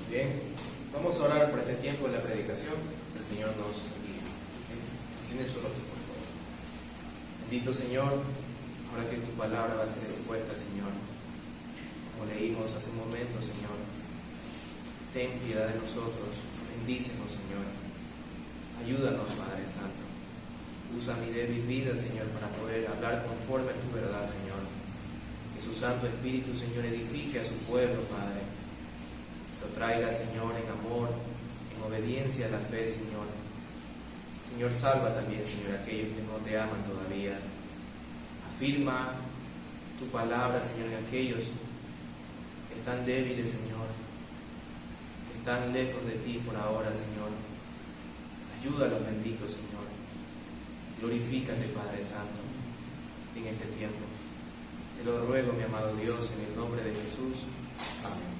Bien, vamos a orar por este tiempo de la predicación. El Señor nos guíe. Tiene su rostro, por favor. Bendito Señor, ahora que tu palabra va a ser expuesta, Señor, como leímos hace un momento, Señor, ten piedad de nosotros, bendícenos, Señor, ayúdanos, Padre Santo. Usa mi débil vida, Señor, para poder hablar conforme a tu verdad, Señor. Que su Santo Espíritu, Señor, edifique a su pueblo, Padre. Lo traiga, Señor, en amor, en obediencia a la fe, Señor. Señor, salva también, Señor, a aquellos que no te aman todavía. Afirma tu palabra, Señor, en aquellos que están débiles, Señor, que están lejos de ti por ahora, Señor. Ayúdalos, bendito, Señor. Glorifícate, Padre Santo, en este tiempo. Te lo ruego, mi amado Dios, en el nombre de Jesús. Amén.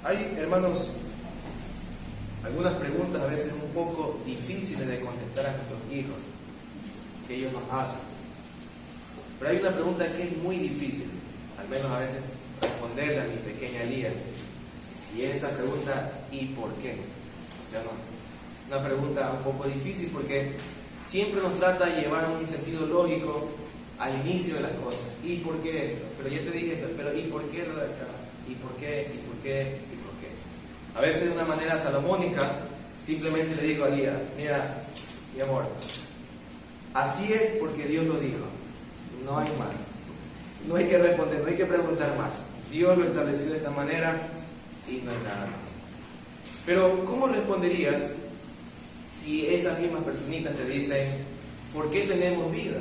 Hay, hermanos, algunas preguntas a veces un poco difíciles de contestar a nuestros hijos, que ellos nos hacen. Pero hay una pregunta que es muy difícil, al menos a veces responderla a mi pequeña Lía. Y es esa pregunta, ¿y por qué? O sea, no, una pregunta un poco difícil porque siempre nos trata de llevar a un sentido lógico al inicio de las cosas. ¿Y por qué esto? Pero ya te dije esto, pero ¿y por qué lo de acá? ¿Y por qué? ¿Y por qué? ¿Y por qué? A veces de una manera salomónica, simplemente le digo a Lía, mira, mi amor, así es porque Dios lo dijo. No hay más. No hay que responder, no hay que preguntar más. Dios lo estableció de esta manera y no hay nada más. Pero, ¿cómo responderías si esas mismas personitas te dicen, ¿por qué tenemos vida?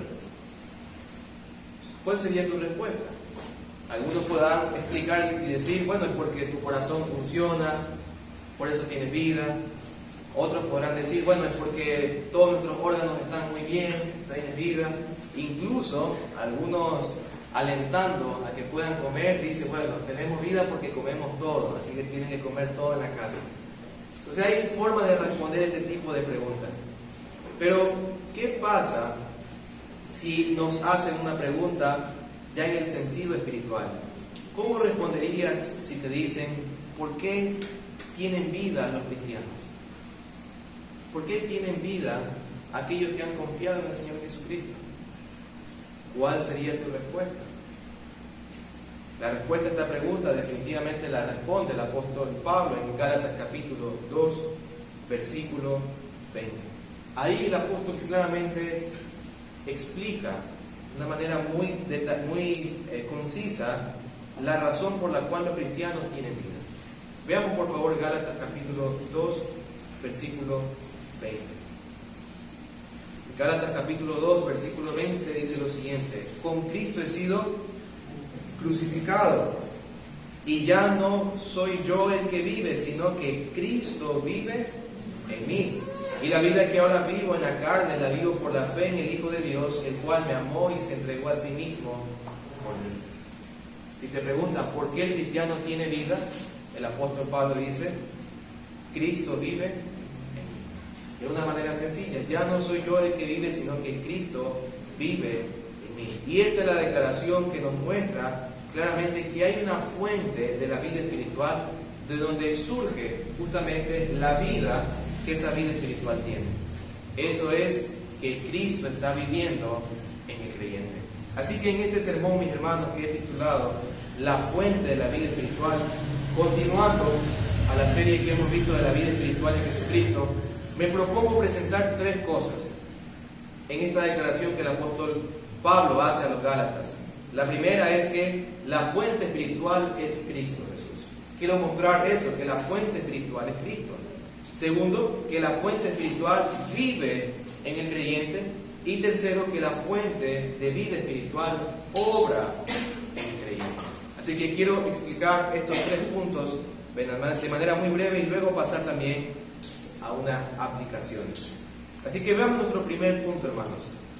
¿Cuál sería tu respuesta? Algunos podrán explicar y decir, bueno, es porque tu corazón funciona, por eso tienes vida. Otros podrán decir, bueno, es porque todos nuestros órganos están muy bien, tienes vida. Incluso algunos, alentando a que puedan comer, dice, bueno, tenemos vida porque comemos todo, así que tienen que comer todo en la casa. O sea, hay formas de responder este tipo de preguntas. Pero, ¿qué pasa si nos hacen una pregunta ya en el sentido espiritual? ¿Cómo responderías si te dicen, ¿por qué tienen vida los cristianos? ¿Por qué tienen vida aquellos que han confiado en el Señor Jesucristo? ¿Cuál sería tu respuesta? La respuesta a esta pregunta definitivamente la responde el apóstol Pablo en Gálatas capítulo 2, versículo 20. Ahí el apóstol claramente explica de una manera muy concisa la razón por la cual los cristianos tienen vida. Veamos por favor Gálatas capítulo 2, versículo 20. Gálatas capítulo 2, versículo 20 dice lo siguiente: con Cristo he sido crucificado, y ya no soy yo el que vive, sino que Cristo vive en mí. Y la vida que ahora vivo en la carne, la vivo por la fe en el Hijo de Dios, el cual me amó y se entregó a sí mismo por mí. Si te preguntas por qué el cristiano tiene vida, el apóstol Pablo dice, Cristo vive en mí. De una manera sencilla, ya no soy yo el que vive, sino que Cristo vive en mí. Y esta es la declaración que nos muestra claramente que hay una fuente de la vida espiritual de donde surge justamente la vida que esa vida espiritual tiene. Eso es que Cristo está viviendo en el creyente. Así que en este sermón, mis hermanos, que he titulado La fuente de la vida espiritual, continuando a la serie que hemos visto de la vida espiritual en Jesucristo, me propongo presentar tres cosas en esta declaración que el apóstol Pablo hace a los Gálatas. La primera es que la fuente espiritual es Cristo Jesús. Quiero mostrar eso, que la fuente espiritual es Cristo. Segundo, que la fuente espiritual vive en el creyente. Y tercero, que la fuente de vida espiritual obra en el creyente. Así que quiero explicar estos tres puntos de manera muy breve y luego pasar también a una aplicación. Así que veamos nuestro primer punto, hermanos.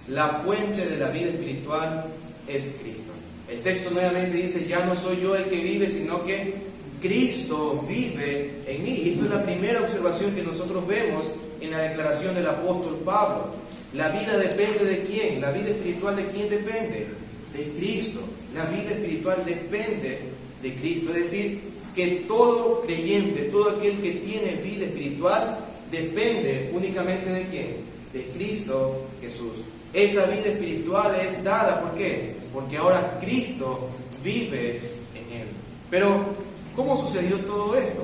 La fuente de la vida espiritual es Cristo. El texto nuevamente dice, ya no soy yo el que vive, sino que Cristo vive en mí. Y esto es la primera observación que nosotros vemos en la declaración del apóstol Pablo. ¿La vida depende de quién? ¿La vida espiritual de quién depende? De Cristo. La vida espiritual depende de Cristo. Es decir, que todo creyente, todo aquel que tiene vida espiritual, depende únicamente de quién? De Cristo Jesús. Esa vida espiritual es dada, ¿por qué? Porque ahora Cristo vive en él. Pero, ¿cómo sucedió todo esto?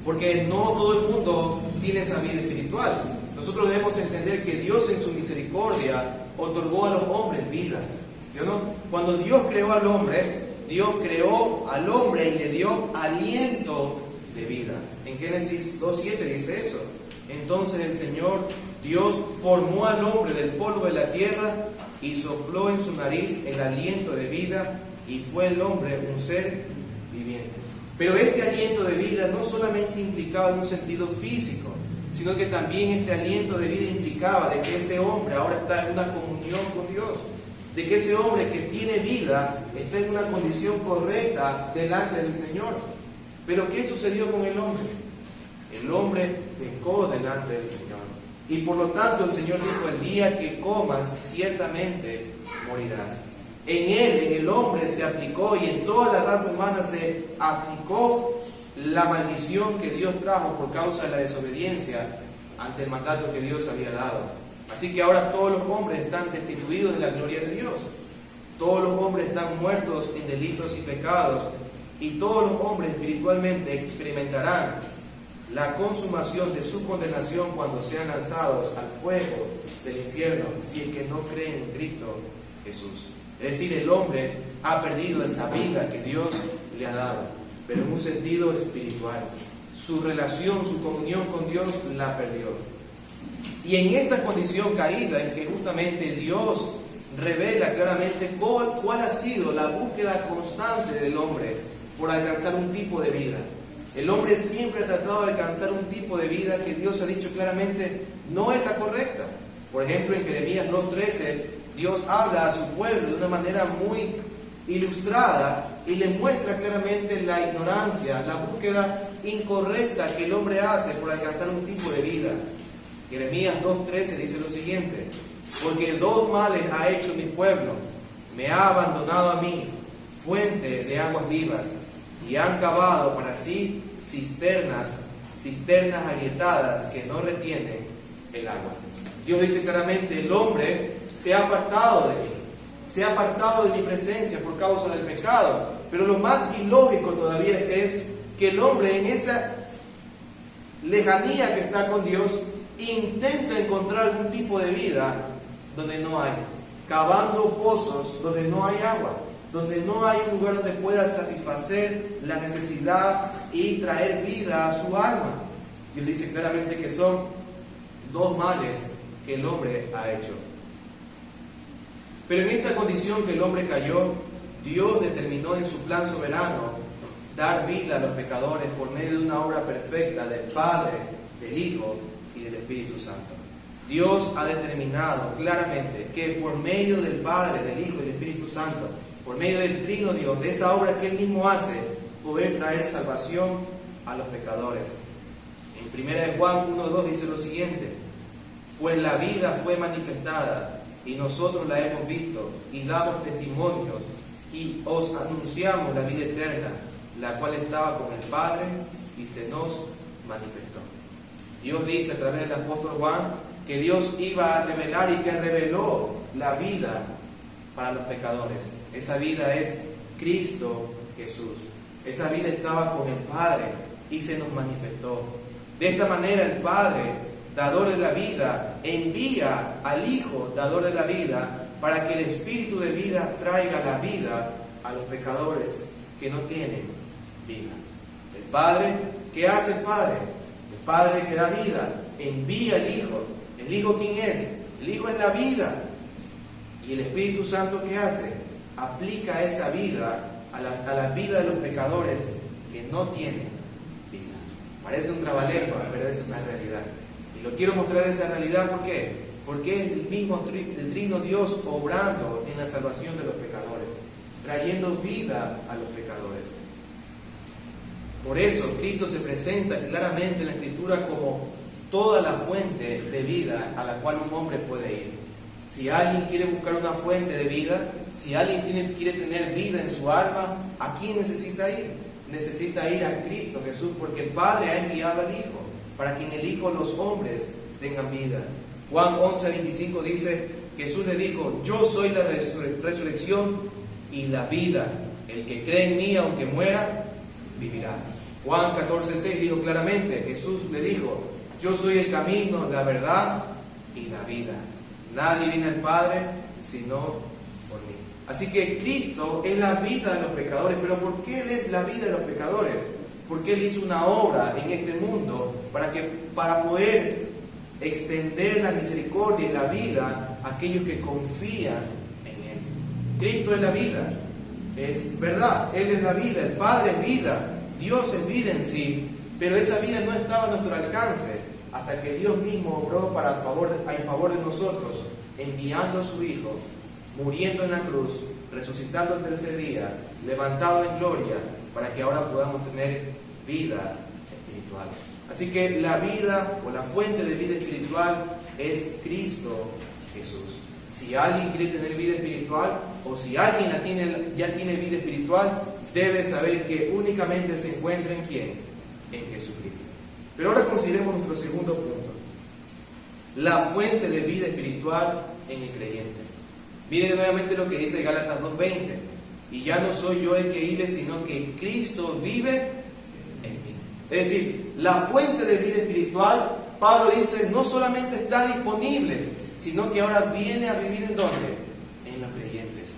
Porque no todo el mundo tiene esa vida espiritual. Nosotros debemos entender que Dios en su misericordia otorgó a los hombres vida, ¿sí o no? Cuando Dios creó al hombre, Dios creó al hombre y le dio aliento de vida. En Génesis 2:7 dice eso. Entonces el Señor Dios formó al hombre del polvo de la tierra y sopló en su nariz el aliento de vida, y fue el hombre un ser viviente. Pero este aliento de vida no solamente implicaba en un sentido físico, sino que también este aliento de vida implicaba de que ese hombre ahora está en una comunión con Dios, de que ese hombre que tiene vida está en una condición correcta delante del Señor. Pero ¿qué sucedió con el hombre? El hombre pecó delante del Señor, y por lo tanto el Señor dijo: el día que comas ciertamente morirás. En él, en el hombre, se aplicó, y en toda la raza humana se aplicó la maldición que Dios trajo por causa de la desobediencia ante el mandato que Dios había dado. Así que ahora todos los hombres están destituidos de la gloria de Dios. Todos los hombres están muertos en delitos y pecados, y todos los hombres espiritualmente experimentarán la consumación de su condenación cuando sean lanzados al fuego del infierno, si es que no creen en Cristo Jesús. Es decir, el hombre ha perdido esa vida que Dios le ha dado, pero en un sentido espiritual. Su relación, su comunión con Dios la perdió. Y en esta condición caída es que justamente Dios revela claramente cuál ha sido la búsqueda constante del hombre por alcanzar un tipo de vida. El hombre siempre ha tratado de alcanzar un tipo de vida que Dios ha dicho claramente no es la correcta. Por ejemplo, en Jeremías 2:13, Dios habla a su pueblo de una manera muy ilustrada y le muestra claramente la ignorancia, la búsqueda incorrecta que el hombre hace por alcanzar un tipo de vida. Jeremías 2:13 dice lo siguiente: porque dos males ha hecho mi pueblo, me ha abandonado a mí, fuente de aguas vivas, y han cavado para sí cisternas agrietadas que no retienen el agua. Dios dice claramente: el hombre se ha apartado de mí, se ha apartado de mi presencia por causa del pecado. Pero lo más ilógico todavía es que el hombre, en esa lejanía que está con Dios, intenta encontrar algún tipo de vida donde no hay, cavando pozos donde no hay agua, donde no hay un lugar donde pueda satisfacer la necesidad y traer vida a su alma. Dios dice claramente que son dos males que el hombre ha hecho. Pero en esta condición que el hombre cayó, Dios determinó en su plan soberano dar vida a los pecadores por medio de una obra perfecta del Padre, del Hijo y del Espíritu Santo. Dios ha determinado claramente que por medio del Padre, del Hijo y del Espíritu Santo, por medio del Trino Dios, de esa obra que Él mismo hace, poder traer salvación a los pecadores. En 1 Juan 1:2 dice lo siguiente: pues la vida fue manifestada, y nosotros la hemos visto, y damos testimonio, y os anunciamos la vida eterna, la cual estaba con el Padre y se nos manifestó. Dios dice a través del apóstol Juan que Dios iba a revelar y que reveló la vida para los pecadores. Esa vida es Cristo Jesús. Esa vida estaba con el Padre y se nos manifestó. De esta manera el Padre, dador de la vida, envía al Hijo, dador de la vida, para que el Espíritu de vida traiga la vida a los pecadores que no tienen vida. El Padre, ¿qué hace el Padre? El Padre que da vida, envía al Hijo. ¿El Hijo quién es? El Hijo es la vida. ¿Y el Espíritu Santo qué hace? Aplica esa vida a la vida de los pecadores que no tienen vida. Parece un trabalengua, pero es una realidad. Y lo quiero mostrar esa realidad, ¿por qué? Porque es el mismo el Trino Dios obrando en la salvación de los pecadores, trayendo vida a los pecadores. Por eso Cristo se presenta claramente en la Escritura como toda la fuente de vida a la cual un hombre puede ir. Si alguien quiere buscar una fuente de vida, si alguien quiere tener vida en su alma, ¿a quién necesita ir? Necesita ir a Cristo Jesús, porque el Padre ha enviado al Hijo, para que en el Hijo los hombres tengan vida. Juan 11:25 dice, Jesús le dijo, yo soy la resurrección y la vida. El que cree en mí, aunque muera, vivirá. Juan 14:6 dijo claramente, Jesús le dijo, yo soy el camino, la verdad y la vida. Nadie viene al Padre sino por mí. Así que Cristo es la vida de los pecadores. ¿Pero por qué Él es la vida de los pecadores? Porque Él hizo una obra en este mundo para poder extender la misericordia y la vida a aquellos que confían en Él. Cristo es la vida. Es verdad, Él es la vida, el Padre es vida, Dios es vida en sí, pero esa vida no estaba a nuestro alcance hasta que Dios mismo obró en favor de nosotros, enviando a su Hijo, muriendo en la cruz, resucitando el tercer día, levantado en gloria, para que ahora podamos tener vida espiritual. Así que la vida o la fuente de vida espiritual es Cristo Jesús. Si alguien quiere tener vida espiritual, o si alguien ya tiene vida espiritual, debe saber que únicamente se encuentra en ¿quién? En Jesucristo. Pero ahora consideremos nuestro segundo punto. La fuente de vida espiritual en el creyente. Miren nuevamente lo que dice Gálatas 2:20. Y ya no soy yo el que vive, sino que Cristo vive en mí. Es decir, la fuente de vida espiritual, Pablo dice, no solamente está disponible, sino que ahora viene a vivir ¿en dónde? En los creyentes.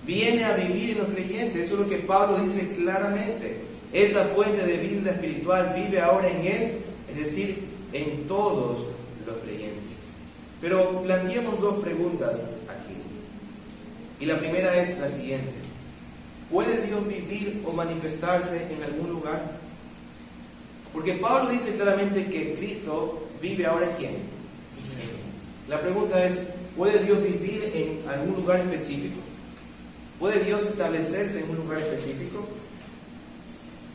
Viene a vivir en los creyentes. Eso es lo que Pablo dice claramente. Esa fuente de vida espiritual vive ahora en Él, es decir, en todos los creyentes. Pero planteemos dos preguntas aquí. Y la primera es la siguiente. ¿Puede Dios vivir o manifestarse en algún lugar? Porque Pablo dice claramente que Cristo vive ahora en ¿quién? La pregunta es, ¿puede Dios vivir en algún lugar específico? ¿Puede Dios establecerse en un lugar específico?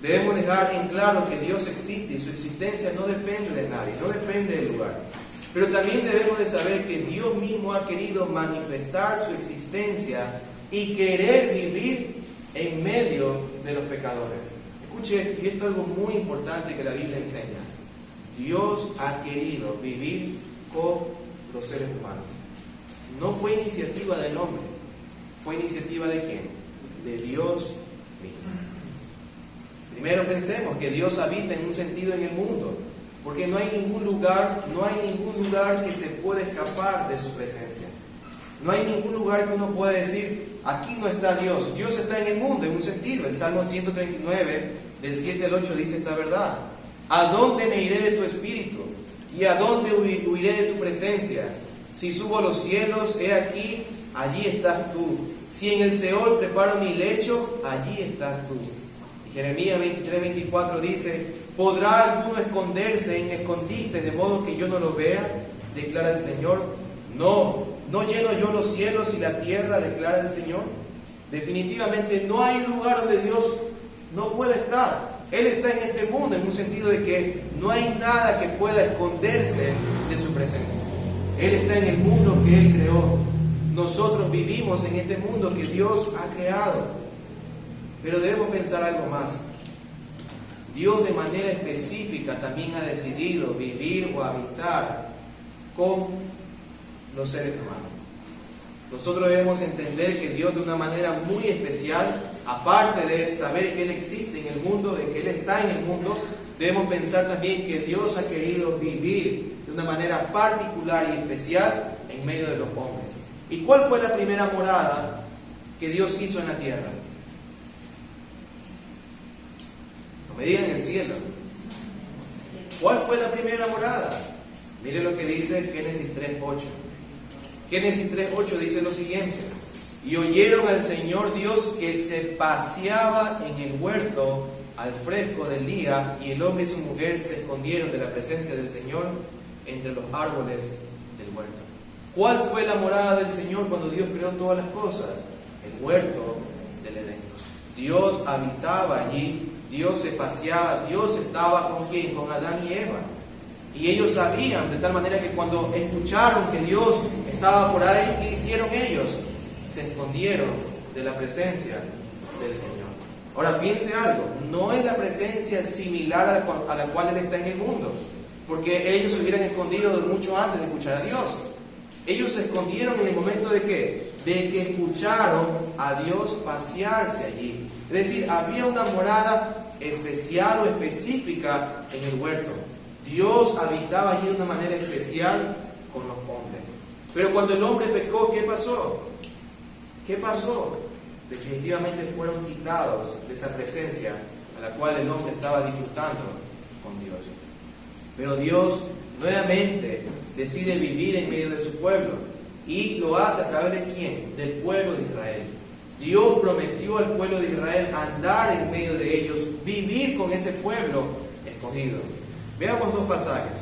Debemos dejar en claro que Dios existe y su existencia no depende de nadie, no depende del lugar. Pero también debemos de saber que Dios mismo ha querido manifestar su existencia y querer vivir en medio de los pecadores. Escuche, y esto es algo muy importante que la Biblia enseña. Dios ha querido vivir con los seres humanos. No fue iniciativa del hombre, fue iniciativa de ¿quién? De Dios mismo. Primero pensemos que Dios habita en un sentido en el mundo, porque no hay ningún lugar que se pueda escapar de su presencia. No hay ningún lugar que uno pueda decir, aquí no está Dios. Dios está en el mundo, en un sentido. El Salmo 139, del 7 al 8, dice esta verdad. ¿A dónde me iré de tu espíritu? ¿Y a dónde huiré de tu presencia? Si subo a los cielos, he aquí, allí estás tú. Si en el Seol preparo mi lecho, allí estás tú. Y Jeremías 23:24 dice, ¿podrá alguno esconderse en escondites de modo que yo no lo vea? Declara el Señor. No lleno yo los cielos y la tierra, declara el Señor. Definitivamente no hay lugar donde Dios no pueda estar. Él está en este mundo, en un sentido de que no hay nada que pueda esconderse de su presencia. Él está en el mundo que Él creó. Nosotros vivimos en este mundo que Dios ha creado. Pero debemos pensar algo más. Dios de manera específica también ha decidido vivir o habitar con los seres humanos. Nosotros debemos entender que Dios de una manera muy especial, aparte de saber que Él existe en el mundo, de que Él está en el mundo, debemos pensar también que Dios ha querido vivir de una manera particular y especial en medio de los hombres. ¿Y cuál fue la primera morada que Dios hizo en la tierra? No me digan el cielo. ¿Cuál fue la primera morada? Mire lo que dice Génesis 3:8. Génesis 3:8 dice lo siguiente. Y oyeron al Señor Dios que se paseaba en el huerto al fresco del día, y el hombre y su mujer se escondieron de la presencia del Señor entre los árboles del huerto. ¿Cuál fue la morada del Señor cuando Dios creó todas las cosas? El huerto del Edén. Dios habitaba allí, Dios se paseaba, Dios estaba ¿con quién? Con Adán y Eva. Y ellos sabían, de tal manera que cuando escucharon que Dios estaba por ahí, ¿qué hicieron ellos? Se escondieron de la presencia del Señor. Ahora piense algo, no es la presencia similar a la cual Él está en el mundo, porque ellos se hubieran escondido mucho antes de escuchar a Dios. Ellos se escondieron en el momento de ¿qué? De que escucharon a Dios pasearse allí. Es decir, había una morada especial o específica en el huerto. Dios habitaba allí de una manera especial con los hombres. Pero cuando el hombre pecó, ¿qué pasó? ¿Qué pasó? Definitivamente fueron quitados de esa presencia a la cual el hombre estaba disfrutando con Dios. Pero Dios nuevamente decide vivir en medio de su pueblo, y lo hace a través de ¿quién? Del pueblo de Israel. Dios prometió al pueblo de Israel andar en medio de ellos, vivir con ese pueblo escogido. Veamos dos pasajes.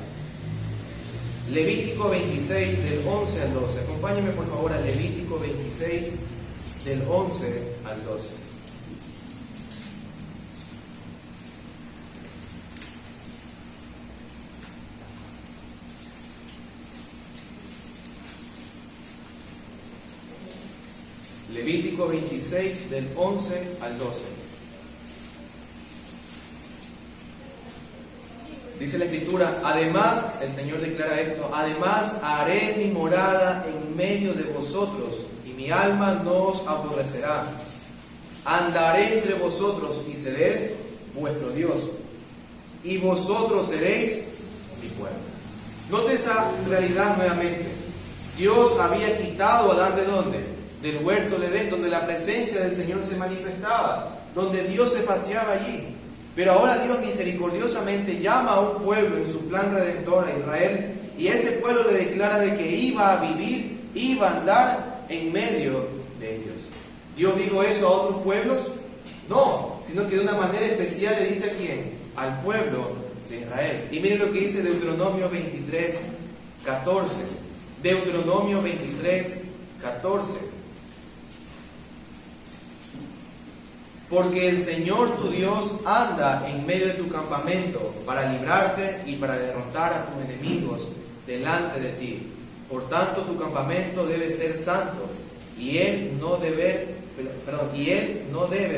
Levítico 26 del 11 al 12. Acompáñenme por favor a Levítico 26 del 11 al 12. Levítico 26 del 11 al 12. Dice la Escritura, además, el Señor declara esto, además haré mi morada en medio de vosotros, y mi alma no os aborrecerá. Andaré entre vosotros y seré vuestro Dios, y vosotros seréis mi pueblo. Note esa realidad nuevamente. Dios había quitado a Adán ¿de dónde? Del huerto de Edén, donde la presencia del Señor se manifestaba, donde Dios se paseaba allí. Pero ahora Dios misericordiosamente llama a un pueblo en su plan redentor a Israel, y ese pueblo le declara de que iba a vivir, iba a andar en medio de ellos. ¿Dios dijo eso a otros pueblos? No, sino que de una manera especial le dice a quién, al pueblo de Israel. Y miren lo que dice Deuteronomio 23, 14. Deuteronomio 23, 14. Porque el Señor tu Dios anda en medio de tu campamento para librarte y para derrotar a tus enemigos delante de ti. Por tanto, tu campamento debe ser santo, y él no debe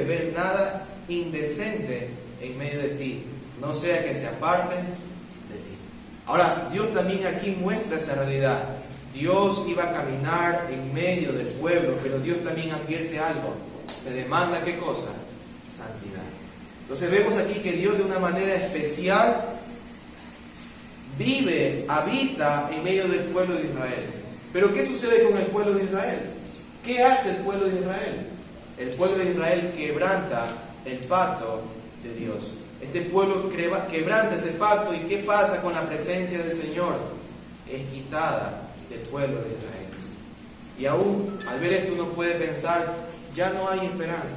ver nada indecente en medio de ti, no sea que se aparten de ti. Ahora, Dios también aquí muestra esa realidad. Dios iba a caminar en medio del pueblo, pero Dios también advierte algo. Se demanda ¿qué cosa? Santidad. Entonces vemos aquí que Dios de una manera especial habita en medio del pueblo de Israel. Pero ¿qué sucede con el pueblo de Israel? ¿Qué hace el pueblo de Israel? El pueblo de Israel quebranta el pacto de Dios. Este pueblo quebranta ese pacto, y ¿qué pasa con la presencia del Señor? Es quitada del pueblo de Israel. Y aún al ver esto uno puede pensar, ya no hay esperanza.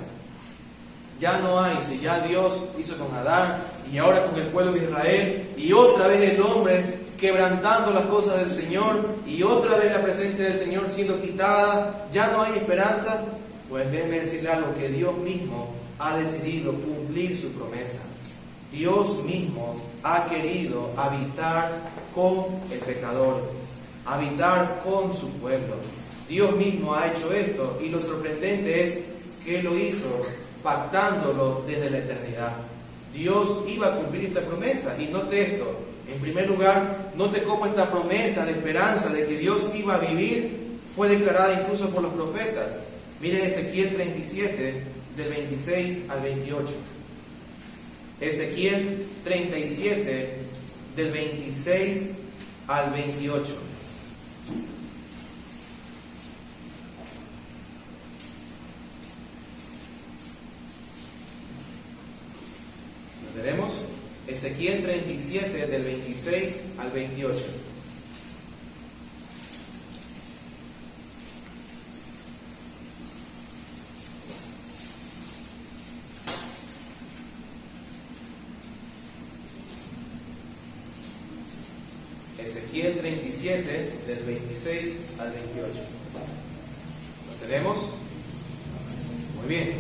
Ya no hay, si ya Dios hizo con Adán y ahora con el pueblo de Israel, y otra vez el hombre quebrantando las cosas del Señor, y otra vez la presencia del Señor siendo quitada, ya no hay esperanza. Pues déjeme decirle algo, que Dios mismo ha decidido cumplir su promesa. Dios mismo ha querido habitar con el pecador, habitar con su pueblo. Dios mismo ha hecho esto, y lo sorprendente es que lo hizo pactándolo desde la eternidad. Dios iba a cumplir esta promesa, y note esto. En primer lugar, note cómo esta promesa de esperanza de que Dios iba a vivir fue declarada incluso por los profetas. Mire Ezequiel 37, del 26 al 28. Ezequiel 37, del 26 al 28. ¿Lo tenemos? Ezequiel 37, del 26 al 28. Ezequiel 37, del 26 al 28. ¿Lo tenemos? Muy bien.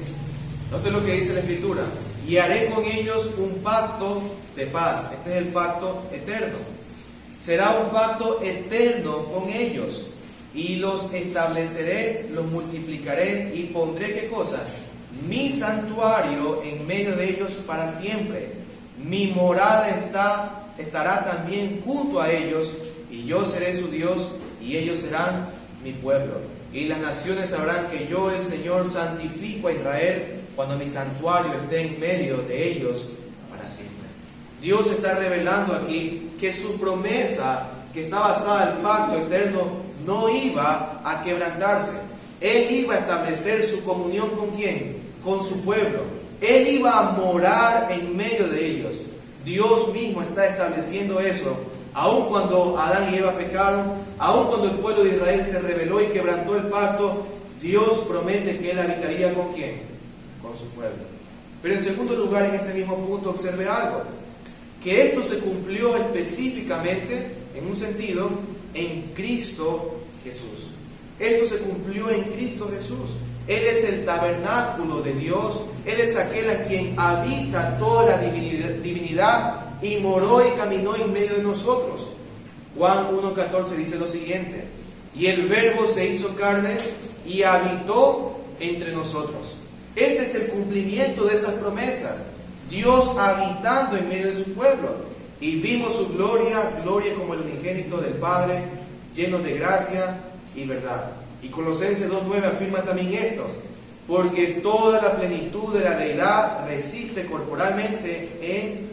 Note lo que dice la Escritura. Y haré con ellos un pacto de paz. Este es el pacto eterno. Será un pacto eterno con ellos. Y los estableceré, los multiplicaré y pondré, ¿qué cosa? Mi santuario en medio de ellos para siempre. Mi morada estará también junto a ellos, y yo seré su Dios, y ellos serán mi pueblo. Y las naciones sabrán que yo, el Señor, santifico a Israel cuando mi santuario esté en medio de ellos para siempre. Dios está revelando aquí que su promesa, que está basada en el pacto eterno, no iba a quebrantarse. Él iba a establecer su comunión ¿con quién? Con su pueblo. Él iba a morar en medio de ellos. Dios mismo está estableciendo eso. Aun cuando Adán y Eva pecaron, aun cuando el pueblo de Israel se rebeló y quebrantó el pacto, Dios promete que Él habitaría ¿con quién? Con su pueblo. Pero en segundo lugar, en este mismo punto, observe algo. Que esto se cumplió específicamente, en un sentido, en Cristo Jesús. Esto se cumplió en Cristo Jesús. Él es el tabernáculo de Dios. Él es aquel a quien habita toda la divinidad y moró y caminó en medio de nosotros. Juan 1:14 dice lo siguiente: y el Verbo se hizo carne y habitó entre nosotros. Este es el cumplimiento de esas promesas. Dios habitando en medio de su pueblo. Y vimos su gloria, gloria como el unigénito del Padre, lleno de gracia y verdad. Y Colosenses 2:9 afirma también esto: porque toda la plenitud de la deidad reside corporalmente en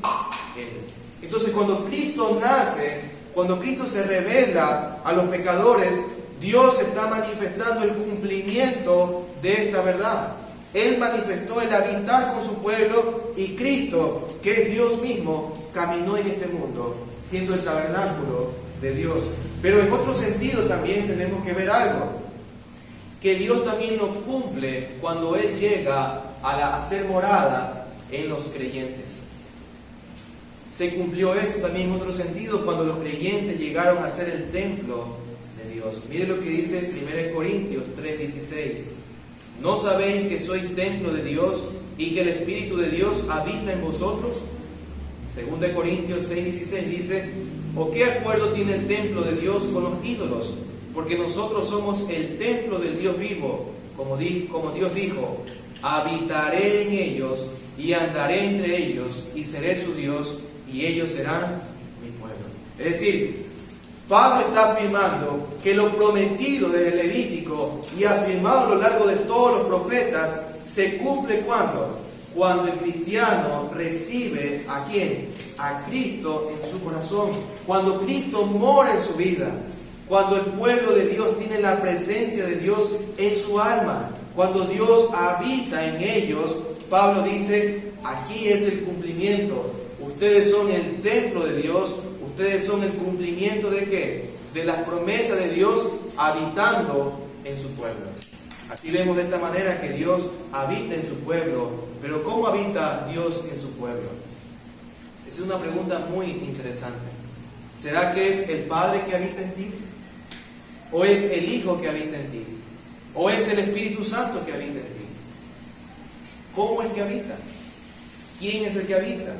Él. Entonces, cuando Cristo nace, cuando Cristo se revela a los pecadores, Dios está manifestando el cumplimiento de esta verdad. Él manifestó el habitar con su pueblo, y Cristo, que es Dios mismo, caminó en este mundo, siendo el tabernáculo de Dios. Pero en otro sentido también tenemos que ver algo, que Dios también lo cumple cuando Él llega a ser morada en los creyentes. Se cumplió esto también en otro sentido cuando los creyentes llegaron a ser el templo de Dios. Mire lo que dice 1 Corintios 3:16. ¿No sabéis que sois templo de Dios y que el Espíritu de Dios habita en vosotros? 2 Corintios 6:16 dice: ¿o qué acuerdo tiene el templo de Dios con los ídolos? Porque nosotros somos el templo del Dios vivo, como Dios dijo: habitaré en ellos y andaré entre ellos y seré su Dios y ellos serán mi pueblo. Es decir, Pablo está afirmando que lo prometido desde el Levítico y afirmado a lo largo de todos los profetas se cumple cuando el cristiano recibe ¿a quién? A Cristo en su corazón. Cuando Cristo mora en su vida. Cuando el pueblo de Dios tiene la presencia de Dios en su alma. Cuando Dios habita en ellos, Pablo dice: aquí es el cumplimiento. Ustedes son el templo de Dios. Ustedes son el cumplimiento ¿de qué? De las promesas de Dios habitando en su pueblo. Así vemos de esta manera que Dios habita en su pueblo. Pero ¿cómo habita Dios en su pueblo? Esa es una pregunta muy interesante. ¿Será que es el Padre que habita en ti? ¿O es el Hijo que habita en ti? ¿O es el Espíritu Santo que habita en ti? ¿Cómo es que habita? ¿Quién es el que habita?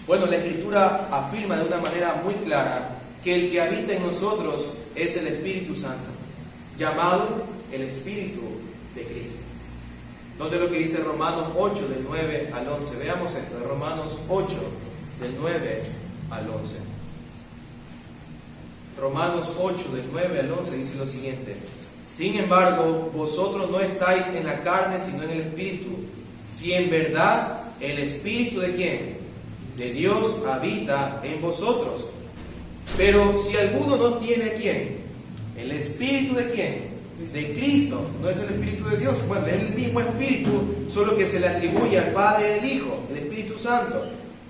Bueno, la Escritura afirma de una manera muy clara que el que habita en nosotros es el Espíritu Santo, llamado el Espíritu de Cristo. Note lo que dice Romanos 8, del 9 al 11. Veamos esto, de Romanos 8, del 9 al 11. Romanos 8, del 9 al 11 dice lo siguiente: sin embargo, vosotros no estáis en la carne, sino en el Espíritu, si en verdad el Espíritu ¿de quién? De Dios habita en vosotros. Pero si alguno no tiene ¿quién? El Espíritu ¿de quién? De Cristo. No es el Espíritu de Dios. Bueno, es el mismo Espíritu, solo que se le atribuye al Padre y al Hijo, el Espíritu Santo.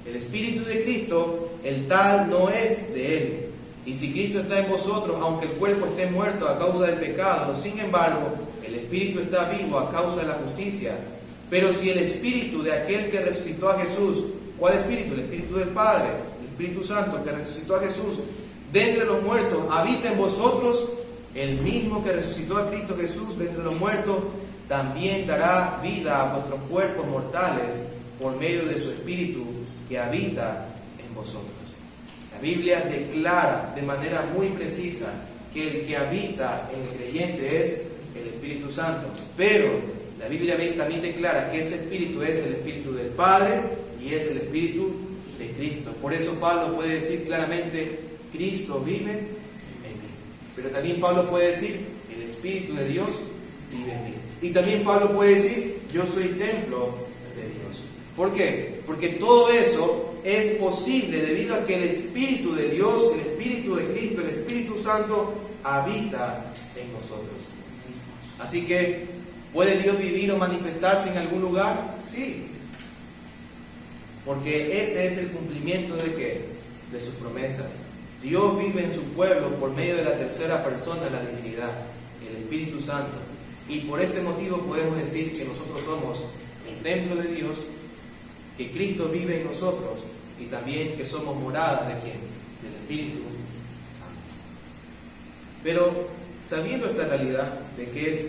El Espíritu de Cristo, el tal no es de Él. Y si Cristo está en vosotros, aunque el cuerpo esté muerto a causa del pecado, sin embargo, el Espíritu está vivo a causa de la justicia. Pero si el Espíritu de aquel que resucitó a Jesús, ¿cuál Espíritu? El Espíritu del Padre, el Espíritu Santo que resucitó a Jesús de entre los muertos, habita en vosotros, el mismo que resucitó a Cristo Jesús de entre los muertos, también dará vida a vuestros cuerpos mortales por medio de su Espíritu que habita en vosotros. La Biblia declara de manera muy precisa que el que habita en el creyente es el Espíritu Santo. Pero la Biblia también declara que ese Espíritu es el Espíritu del Padre y es el Espíritu de Cristo. Por eso Pablo puede decir claramente, Cristo vive en mí. Pero también Pablo puede decir, el Espíritu de Dios vive en mí. Y también Pablo puede decir, yo soy templo de Dios. ¿Por qué? Porque todo eso es posible debido a que el Espíritu de Dios, el Espíritu de Cristo, el Espíritu Santo habita en nosotros. Así que, ¿puede Dios vivir o manifestarse en algún lugar? Sí. Porque ese es el cumplimiento ¿de qué? De sus promesas. Dios vive en su pueblo por medio de la tercera persona de la divinidad, el Espíritu Santo. Y por este motivo podemos decir que nosotros somos el templo de Dios, que Cristo vive en nosotros y también que somos moradas ¿de quién? Del Espíritu Santo. Pero sabiendo esta realidad de que es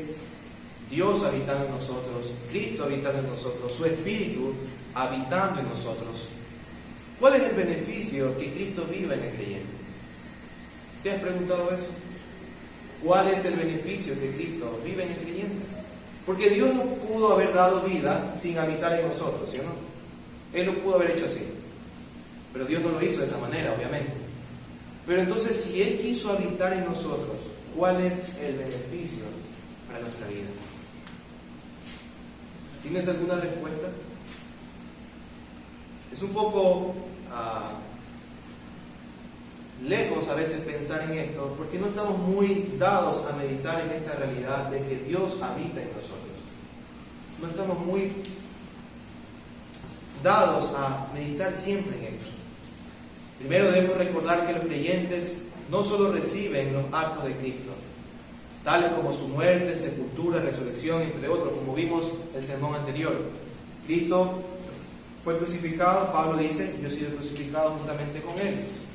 Dios habitando en nosotros, Cristo habitando en nosotros, su Espíritu habitando en nosotros, ¿cuál es el beneficio que Cristo viva en el creyente? ¿Te has preguntado eso? ¿Cuál es el beneficio que Cristo vive en el creyente? Porque Dios no pudo haber dado vida sin habitar en nosotros, ¿sí o no? Él lo pudo haber hecho así. Pero Dios no lo hizo de esa manera, obviamente. Pero entonces, si Él quiso habitar en nosotros, ¿cuál es el beneficio para nuestra vida? ¿Tienes alguna respuesta? Es un poco lejos a veces pensar en esto, porque no estamos muy dados a meditar en esta realidad de que Dios habita en nosotros. No estamos muy dados a meditar siempre en esto. Primero debemos recordar que los creyentes no solo reciben los actos de Cristo, tales como su muerte, sepultura, resurrección, entre otros, como vimos en el sermón anterior. Cristo fue crucificado, Pablo dice, yo he sido crucificado juntamente con Él.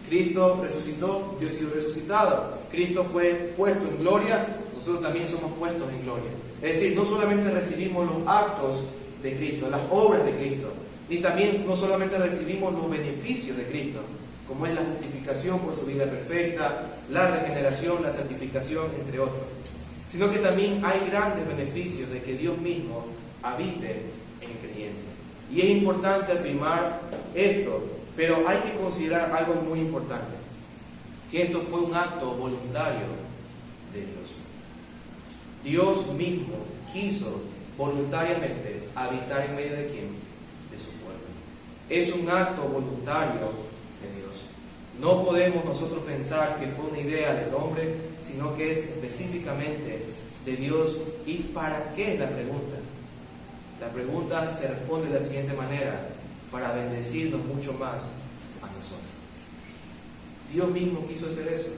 Cristo resucitó, yo he sido resucitado. Cristo fue puesto en gloria, nosotros también somos puestos en gloria. Es decir, no solamente recibimos los actos de Cristo, las obras de Cristo, ni también no solamente recibimos los beneficios de Cristo, como es la justificación por su vida perfecta, la regeneración, la santificación, entre otros, sino que también hay grandes beneficios de que Dios mismo habite en el creyente. Y es importante afirmar esto, pero hay que considerar algo muy importante, que esto fue un acto voluntario de Dios. Dios mismo quiso voluntariamente habitar en medio de quién? De su pueblo. Es un acto voluntario de Dios. No podemos nosotros pensar que fue una idea del hombre, sino que es específicamente de Dios. ¿Y para qué es la pregunta? La pregunta se responde de la siguiente manera: para bendecirnos mucho más a nosotros. Dios mismo quiso hacer eso,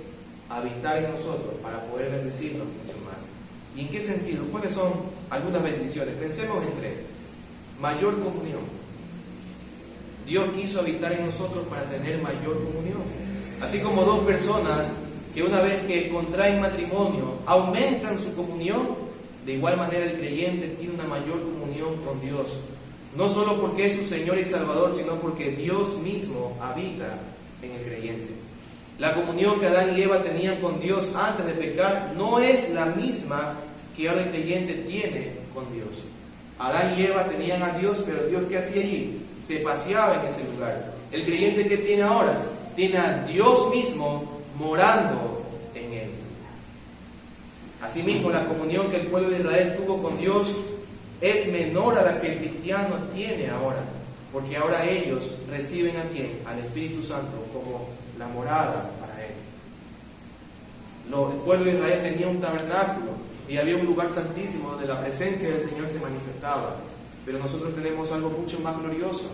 habitar en nosotros para poder bendecirnos mucho más. ¿Y en qué sentido? ¿Cuáles son algunas bendiciones? Pensemos en tres. Mayor comunión. Dios quiso habitar en nosotros para tener mayor comunión. Así como dos personas que una vez que contraen matrimonio aumentan su comunión, de igual manera el creyente tiene una mayor comunión con Dios. No solo porque es su Señor y Salvador, sino porque Dios mismo habita en el creyente. La comunión que Adán y Eva tenían con Dios antes de pecar no es la misma que ahora el creyente tiene con Dios. Adán y Eva tenían a Dios, pero Dios, ¿qué hacía allí? Se paseaba en ese lugar. El creyente que tiene ahora, tiene a Dios mismo morando en él. Asimismo, la comunión que el pueblo de Israel tuvo con Dios es menor a la que el cristiano tiene ahora, porque ahora ellos reciben a quién? Al Espíritu Santo como la morada para él. El pueblo de Israel tenía un tabernáculo y había un lugar santísimo donde la presencia del Señor se manifestaba, pero nosotros tenemos algo mucho más glorioso: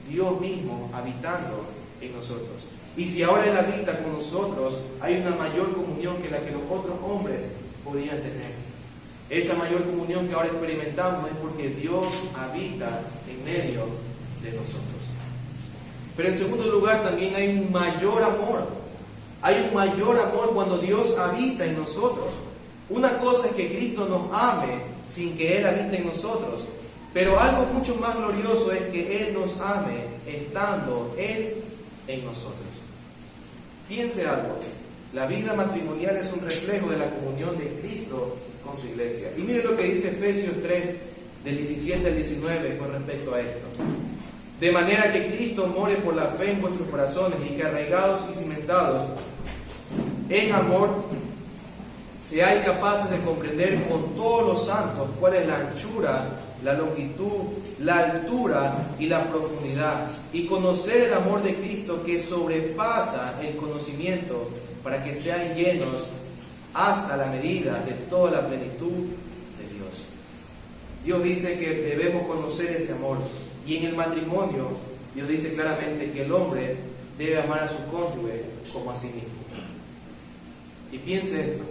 Dios mismo habitando en nosotros. Y si ahora Él habita con nosotros, hay una mayor comunión que la que los otros hombres podían tener. Esa mayor comunión que ahora experimentamos es porque Dios habita en medio de nosotros. Pero en segundo lugar, también hay un mayor amor. Hay un mayor amor cuando Dios habita en nosotros. Una cosa es que Cristo nos ame sin que Él habite en nosotros, pero algo mucho más glorioso es que Él nos ame estando Él en nosotros. Piense algo. La vida matrimonial es un reflejo de la comunión de Cristo con su iglesia. Y mire lo que dice Efesios 3, del 17 al 19 con respecto a esto. De manera que Cristo more por la fe en vuestros corazones y que arraigados y cimentados en amor, seáis capaces de comprender con todos los santos cuál es la anchura, la longitud, la altura y la profundidad, y conocer el amor de Cristo que sobrepasa el conocimiento, para que seáis llenos hasta la medida de toda la plenitud de Dios. Dios dice que debemos conocer ese amor, y en el matrimonio Dios dice claramente que el hombre debe amar a su cónyuge como a sí mismo. Y piense esto: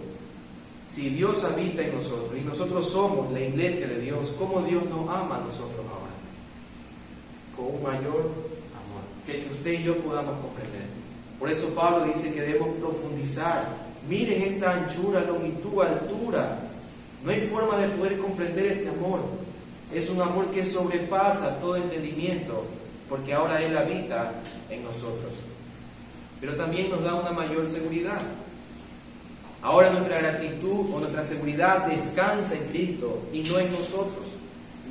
si Dios habita en nosotros y nosotros somos la iglesia de Dios, ¿cómo Dios nos ama a nosotros ahora? Con un mayor amor que usted y yo podamos comprender. Por eso Pablo dice que debemos profundizar. Miren esta anchura, longitud, altura. No hay forma de poder comprender este amor. Es un amor que sobrepasa todo entendimiento, porque ahora Él habita en nosotros. Pero también nos da una mayor seguridad. Ahora nuestra gratitud o nuestra seguridad descansa en Cristo y no en nosotros.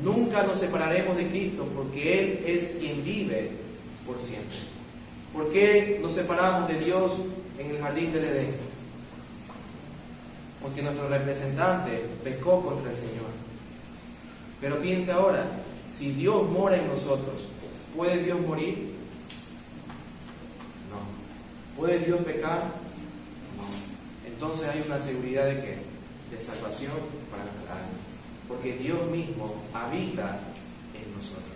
Nunca nos separaremos de Cristo, porque Él es quien vive por siempre. ¿Por qué nos separamos de Dios en el jardín del Edén? Porque nuestro representante pecó contra el Señor. Pero piensa ahora, si Dios mora en nosotros, ¿puede Dios morir? No. ¿Puede Dios pecar? No. Entonces hay una seguridad de ¿qué? De salvación para nuestra alma. Porque Dios mismo habita en nosotros.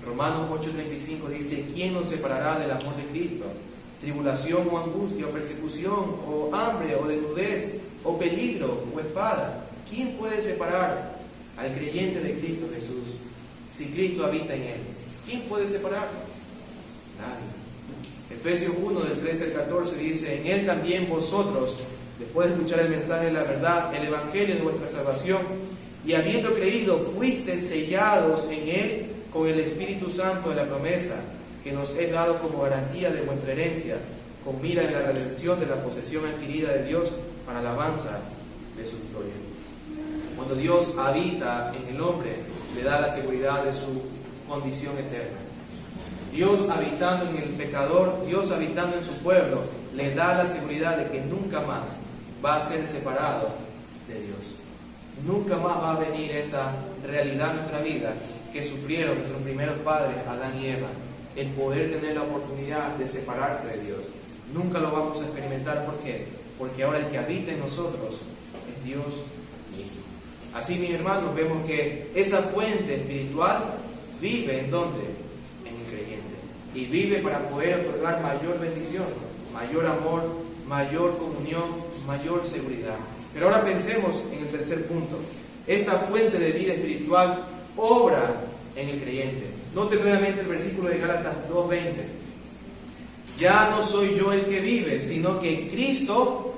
Romanos 8:35 dice: ¿quién nos separará del amor de Cristo? Tribulación o angustia o persecución o hambre o desnudez o peligro o espada. ¿Quién puede separar al creyente de Cristo Jesús si Cristo habita en él? ¿Quién puede separarlo? Nadie. Efesios 1 del 13 al 14 dice: en él también vosotros, después de escuchar el mensaje de la verdad, el evangelio de vuestra salvación, y habiendo creído, fuisteis sellados en él con el Espíritu Santo de la promesa, que nos es dado como garantía de vuestra herencia, con mira en la redención de la posesión adquirida de Dios para alabanza de su gloria. Cuando Dios habita en el hombre, le da la seguridad de su condición eterna. Dios habitando en el pecador, Dios habitando en su pueblo, le da la seguridad de que nunca más va a ser separado de Dios. Nunca más va a venir esa realidad en nuestra vida que sufrieron nuestros primeros padres, Adán y Eva, el poder tener la oportunidad de separarse de Dios. Nunca lo vamos a experimentar. ¿Por qué? Porque ahora el que habita en nosotros es Dios mismo. Así, mis hermanos, vemos que esa fuente espiritual vive ¿en dónde? En el creyente. Y vive para poder otorgar mayor bendición, mayor amor, mayor comunión, mayor seguridad. Pero ahora pensemos en el tercer punto. Esta fuente de vida espiritual obra en el creyente. Note nuevamente el versículo de Gálatas 2:20. Ya no soy yo el que vive, sino que Cristo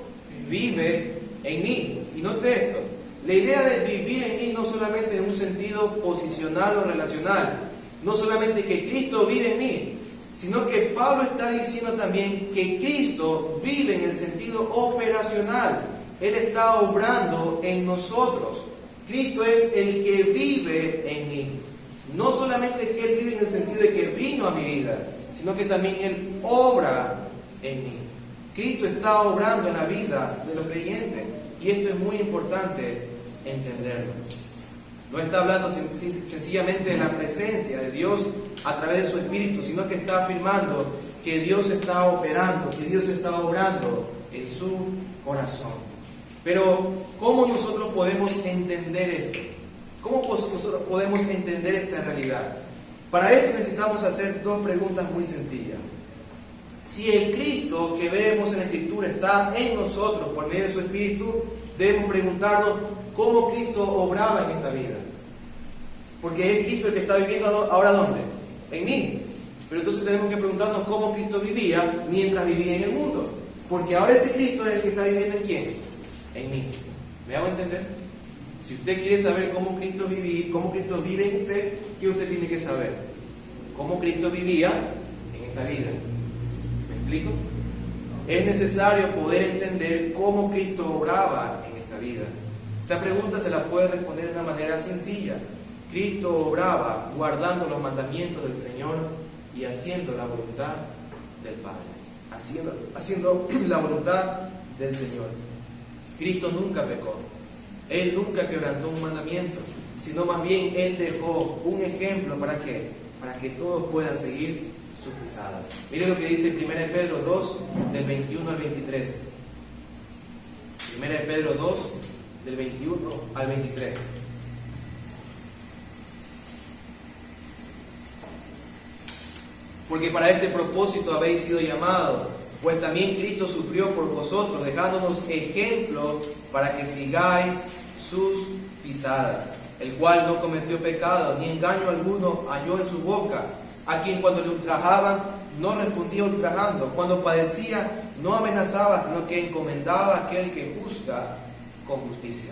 vive en mí. Y note esto. La idea de vivir en mí no solamente en un sentido posicional o relacional, no solamente que Cristo vive en mí, sino que Pablo está diciendo también que Cristo vive en el sentido operacional. Él está obrando en nosotros. Cristo es el que vive en mí. No solamente que Él vive en el sentido de que vino a mi vida, sino que también Él obra en mí. Cristo está obrando en la vida de los creyentes. Y esto es muy importante entenderlo. No está hablando sencillamente de la presencia de Dios a través de su Espíritu, sino que está afirmando que Dios está operando, que Dios está obrando en su corazón. Pero, ¿cómo nosotros podemos entender esto? ¿Cómo nosotros podemos entender esta realidad? Para esto necesitamos hacer dos preguntas muy sencillas. Si el Cristo que vemos en la Escritura está en nosotros por medio de su Espíritu, debemos preguntarnos cómo Cristo obraba en esta vida. Porque es Cristo el que está viviendo ahora ¿dónde? En mí. Pero entonces tenemos que preguntarnos cómo Cristo vivía mientras vivía en el mundo. Porque ahora ese Cristo es el que está viviendo ¿en quién? En mí. ¿Me hago entender? Si usted quiere saber cómo Cristo vive en usted, ¿qué usted tiene que saber? Cómo Cristo vivía en esta vida. ¿Me explico? es necesario poder entender cómo Cristo obraba en esta vida. Esta pregunta se la puede responder de una manera sencilla. Cristo obraba guardando los mandamientos del Señor y haciendo la voluntad del Padre. Haciendo la voluntad del Señor. Cristo nunca pecó. Él nunca quebrantó un mandamiento, sino más bien Él dejó un ejemplo ¿para qué? Para que todos puedan seguir sus pisadas. Miren lo que dice 1 Pedro 2, del 21 al 23. 1 Pedro 2, del 21 al 23. Porque para este propósito habéis sido llamados, pues también Cristo sufrió por vosotros, dejándonos ejemplo para que sigáis sus pisadas, el cual no cometió pecado, ni engaño alguno halló en su boca, a quien cuando le ultrajaban no respondía ultrajando, cuando padecía no amenazaba, sino que encomendaba a aquel que juzga con justicia.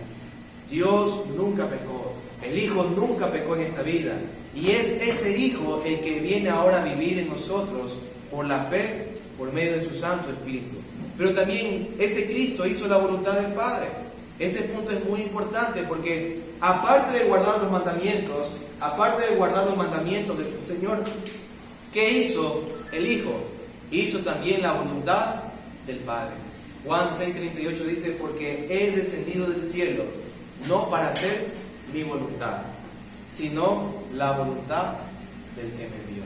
Dios nunca pecó, el Hijo nunca pecó en esta vida, y es ese Hijo el que viene ahora a vivir en nosotros por la fe, por medio de su Santo Espíritu. Pero también ese Cristo hizo la voluntad del Padre. Este punto es muy importante porque aparte de guardar los mandamientos, del Señor, ¿qué hizo el Hijo? Hizo también la voluntad del Padre. Juan 6:38 dice, porque he descendido del cielo, no para hacer mi voluntad, sino la voluntad del que me envió.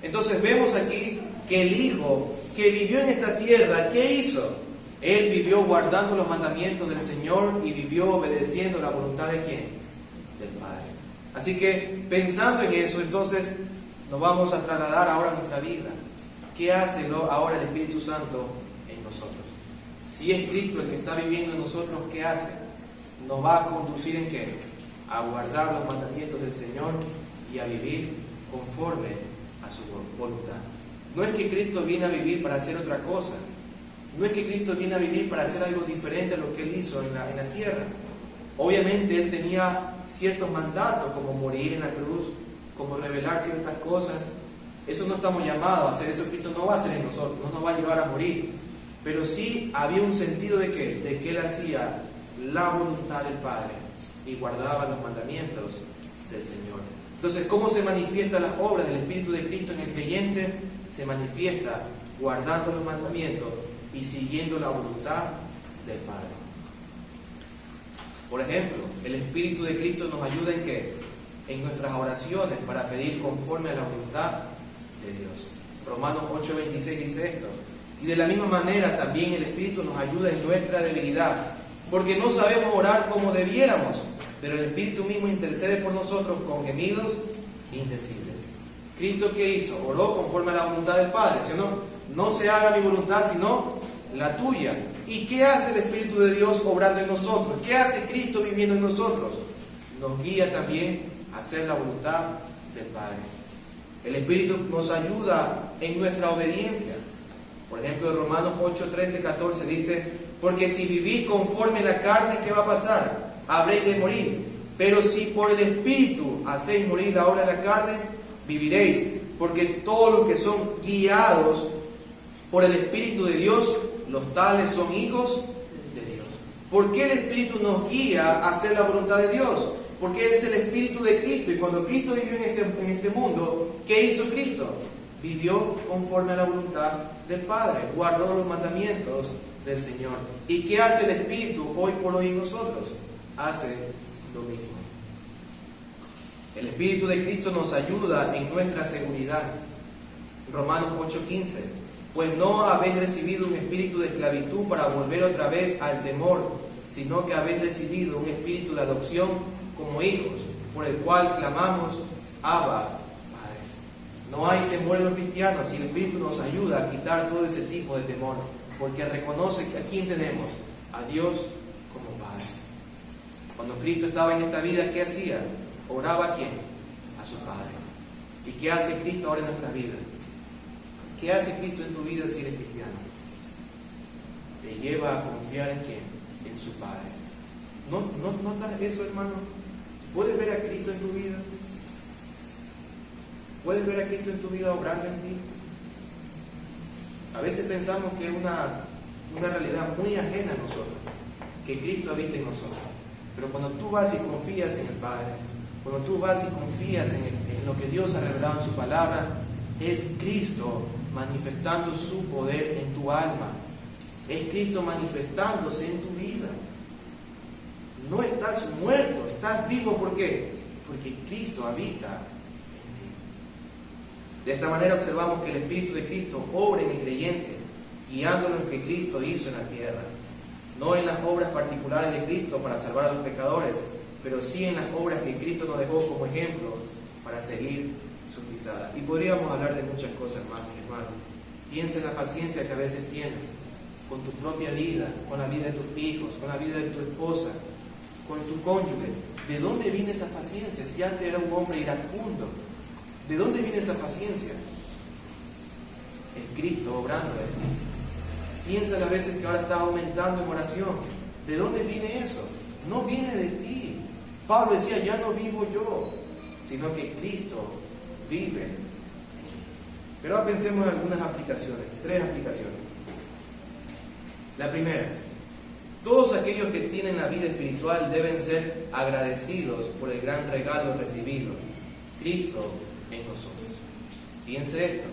Entonces vemos aquí que el Hijo que vivió en esta tierra, ¿qué hizo? Él vivió guardando los mandamientos del Señor y vivió obedeciendo la voluntad ¿de quién? Del Padre. Así que pensando en eso, entonces nos vamos a trasladar ahora a nuestra vida. ¿Qué hace ahora el Espíritu Santo en nosotros? Si es Cristo el que está viviendo en nosotros, ¿qué hace? Nos va a conducir ¿en qué? A guardar los mandamientos del Señor y a vivir conforme a su voluntad. No es que Cristo viene a vivir para hacer otra cosa. No es que Cristo viene a vivir para hacer algo diferente a lo que Él hizo en la tierra. Obviamente Él tenía ciertos mandatos, como morir en la cruz, como revelar ciertas cosas. Eso no estamos llamados a hacer, eso Cristo no va a hacer en nosotros, no nos va a llevar a morir. Pero sí había un sentido de ¿qué? De que Él hacía la voluntad del Padre y guardaba los mandamientos del Señor. Entonces, ¿cómo se manifiestan las obras del Espíritu de Cristo en el creyente? Se manifiesta guardando los mandamientos y siguiendo la voluntad del Padre. Por ejemplo, el Espíritu de Cristo nos ayuda ¿en qué? En nuestras oraciones para pedir conforme a la voluntad de Dios. Romanos 8:26 dice esto. Y de la misma manera también el Espíritu nos ayuda en nuestra debilidad, porque no sabemos orar como debiéramos, pero el Espíritu mismo intercede por nosotros con gemidos indecibles. ¿Cristo qué hizo? Oró conforme a la voluntad del Padre, ¿sí o no? No se haga mi voluntad, sino la tuya. ¿Y qué hace el Espíritu de Dios obrando en nosotros? ¿Qué hace Cristo viviendo en nosotros? Nos guía también a hacer la voluntad del Padre. El Espíritu nos ayuda en nuestra obediencia. Por ejemplo, en Romanos 8, 13, 14 dice, porque si vivís conforme a la carne, ¿qué va a pasar? Habréis de morir. Pero si por el Espíritu hacéis morir la obra de la carne, viviréis. Porque todos los que son guiados por el Espíritu de Dios, los tales son hijos de Dios. ¿Por qué el Espíritu nos guía a hacer la voluntad de Dios? Porque Él es el Espíritu de Cristo. Y cuando Cristo vivió en este mundo, ¿qué hizo Cristo? Vivió conforme a la voluntad del Padre. Guardó los mandamientos del Señor. ¿Y qué hace el Espíritu hoy por hoy en nosotros? Hace lo mismo. El Espíritu de Cristo nos ayuda en nuestra seguridad. Romanos 8:15. Pues no habéis recibido un espíritu de esclavitud para volver otra vez al temor, sino que habéis recibido un espíritu de adopción como hijos, por el cual clamamos, Abba, Padre. No hay temor en los cristianos y el Espíritu nos ayuda a quitar todo ese tipo de temor, porque reconoce que a quién tenemos, a Dios como Padre. Cuando Cristo estaba en esta vida, ¿qué hacía? Oraba a quién? A su Padre. ¿Y qué hace Cristo ahora en nuestras vidas? ¿Qué hace Cristo en tu vida si eres cristiano? Te lleva a confiar en quién? En su Padre. ¿No notas eso, hermano? ¿Puedes ver a Cristo en tu vida? ¿Puedes ver a Cristo en tu vida obrando en ti? A veces pensamos que es una una realidad muy ajena a nosotros, que Cristo habita en nosotros. Pero cuando tú vas y confías en el Padre, cuando tú vas y confías en lo que Dios ha revelado en su palabra, es Cristo manifestando su poder en tu alma. Es Cristo manifestándose en tu vida. No estás muerto, estás vivo. ¿Por qué? Porque Cristo habita en ti. De esta manera observamos que el Espíritu de Cristo obra en el creyente, guiándolo en lo que Cristo hizo en la tierra. No en las obras particulares de Cristo para salvar a los pecadores, pero sí en las obras que Cristo nos dejó como ejemplo para seguir sus pisadas. Y podríamos hablar de muchas cosas más, mi hermano. Piensa en la paciencia que a veces tienes con tu propia vida, con la vida de tus hijos, con la vida de tu esposa, con tu cónyuge. ¿De dónde viene esa paciencia? Si antes era un hombre iracundo, ¿de dónde viene esa paciencia? Es Cristo obrando en ti. Piensa las veces que ahora estás aumentando en oración. ¿De dónde viene eso? No viene de ti. Pablo decía, ya no vivo yo, sino que Cristo vive en mí. Pero ahora pensemos en algunas aplicaciones, 3 aplicaciones. La primera, todos aquellos que tienen la vida espiritual deben ser agradecidos por el gran regalo recibido, Cristo en nosotros. Piense esto,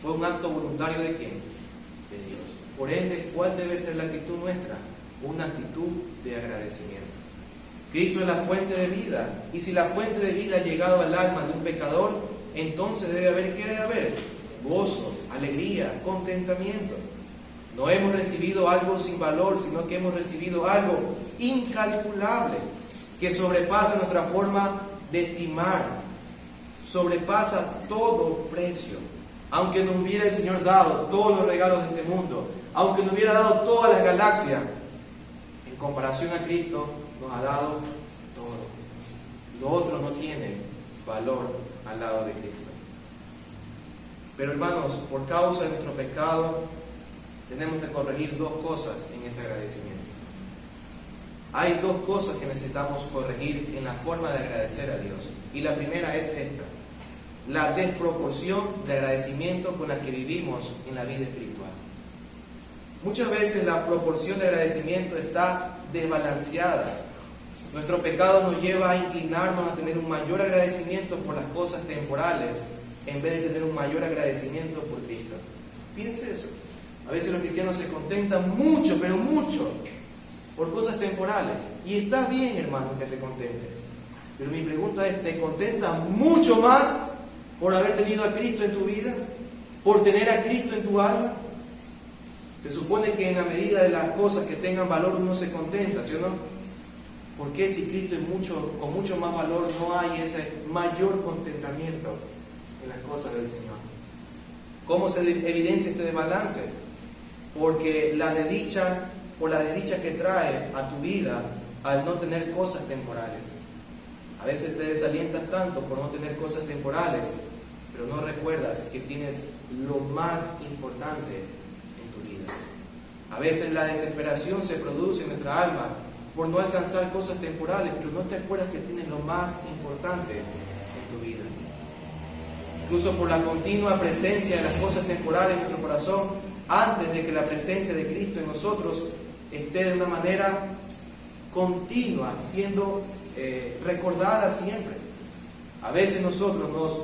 fue un acto voluntario ¿de quién? De Dios. Por ende, ¿cuál debe ser la actitud nuestra? Una actitud de agradecimiento. Cristo es la fuente de vida, y si la fuente de vida ha llegado al alma de un pecador, entonces debe haber, ¿qué debe haber? Gozo, alegría, contentamiento. No hemos recibido algo sin valor, sino que hemos recibido algo incalculable, que sobrepasa nuestra forma de estimar, sobrepasa todo precio. Aunque nos hubiera el Señor dado todos los regalos de este mundo, aunque nos hubiera dado todas las galaxias, en comparación a Cristo nos ha dado todo. Lo otro no tiene valor al lado de Cristo. Pero hermanos, por causa de nuestro pecado, tenemos que corregir 2 cosas en ese agradecimiento. Hay 2 cosas que necesitamos corregir en la forma de agradecer a Dios. Y la primera es esta: la desproporción de agradecimiento con la que vivimos en la vida espiritual. Muchas veces la proporción de agradecimiento está desbalanceada. Nuestro pecado nos lleva a inclinarnos a tener un mayor agradecimiento por las cosas temporales en vez de tener un mayor agradecimiento por Cristo. Piense eso. A veces los cristianos se contentan mucho, pero mucho, por cosas temporales. Y está bien, hermano, que te contentes. Pero mi pregunta es, ¿te contentas mucho más por haber tenido a Cristo en tu vida? ¿Por tener a Cristo en tu alma? Se supone que en la medida de las cosas que tengan valor uno se contenta, ¿sí o no? ¿Por qué si Cristo es con mucho más valor no hay ese mayor contentamiento en las cosas del Señor? ¿Cómo se evidencia este desbalance? Porque la desdicha que trae a tu vida al no tener cosas temporales. A veces te desalientas tanto por no tener cosas temporales, pero no recuerdas que tienes lo más importante en tu vida. A veces la desesperación se produce en nuestra alma por no alcanzar cosas temporales, pero no te acuerdas que tienes lo más importante en tu vida. Incluso por la continua presencia de las cosas temporales en nuestro corazón, antes de que la presencia de Cristo en nosotros esté de una manera continua, siendo recordada siempre. A veces nosotros nos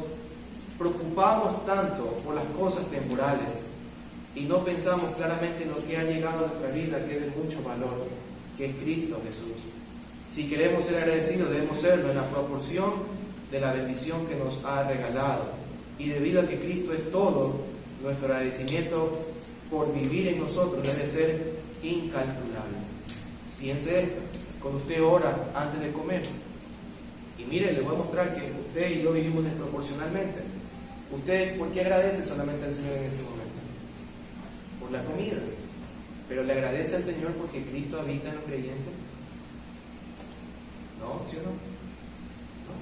preocupamos tanto por las cosas temporales y no pensamos claramente en lo que ha llegado a nuestra vida, que es de mucho valor, que es Cristo Jesús. Si queremos ser agradecidos, debemos serlo en la proporción de la bendición que nos ha regalado. Y debido a que Cristo es todo, nuestro agradecimiento por vivir en nosotros debe ser incalculable. Piense esto, cuando usted ora antes de comer, y mire, le voy a mostrar que usted y yo vivimos desproporcionalmente. ¿Usted por qué agradece solamente al Señor en ese momento? Por la comida. ¿Pero le agradece al Señor porque Cristo habita en los creyentes? ¿No? ¿Sí o no? ¿No?